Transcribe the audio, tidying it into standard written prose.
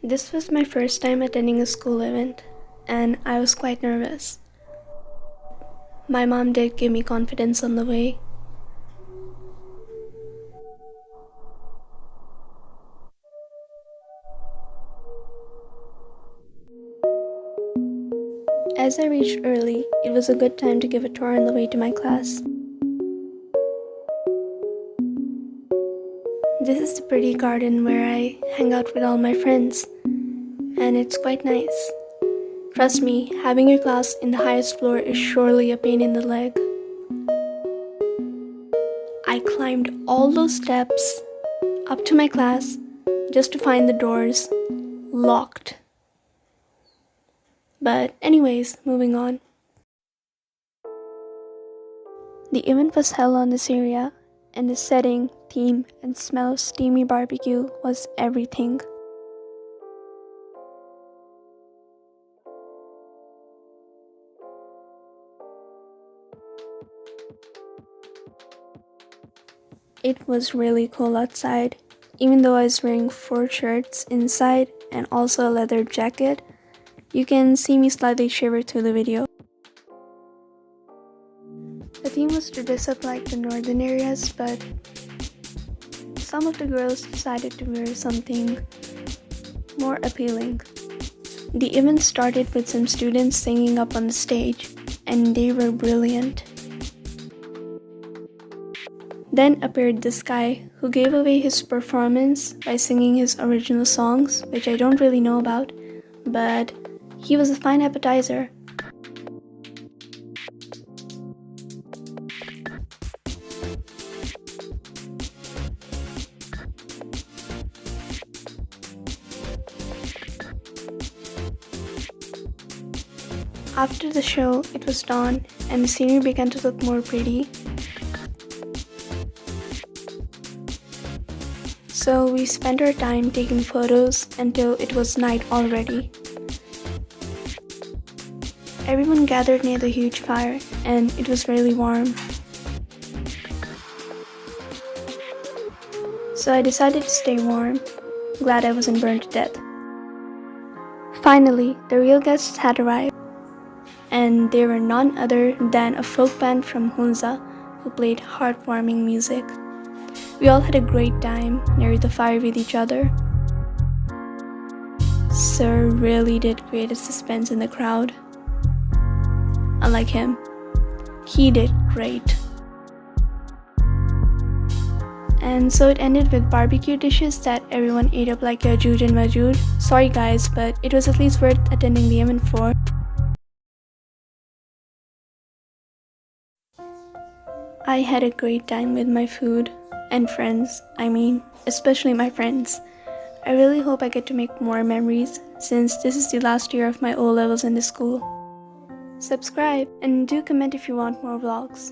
This was my first time attending a school event, and I was quite nervous. My mom did give me confidence on the way. As I reached early, it was a good time to give a tour on the way to my class. This is the pretty garden where I hang out with all my friends, and it's quite nice. Trust me, having your class in the highest floor is surely a pain in the leg. I climbed all those steps up to my class just to find the doors locked. But anyways, moving on. The event was held on this area, and the setting, theme, and smell of steamy barbecue was everything. It was really cold outside, even though I was wearing 4 shirts inside and also a leather jacket. You can see me slightly shiver through the video. The theme was to dress up like the northern areas, but some of the girls decided to wear something more appealing. The event started with some students singing up on the stage, and they were brilliant. Then appeared this guy who gave away his performance by singing his original songs, which I don't really know about, but he was a fine appetizer. After the show, it was dawn, and the scenery began to look more pretty. So we spent our time taking photos until it was night already. Everyone gathered near the huge fire, and it was really warm. So I decided to stay warm. Glad I wasn't burned to death. Finally, the real guests had arrived, and they were none other than a folk band from Hunza who played heartwarming music. We all had a great time near the fire with each other. Sir really did create a suspense in the crowd. Unlike him, he did great. And so it ended with barbecue dishes that everyone ate up like Yajuj and Majuj. Sorry guys, but it was at least worth attending the event for. I had a great time with my food and friends, especially my friends. I really hope I get to make more memories since this is the last year of my O-levels in the school. Subscribe and do comment if you want more vlogs.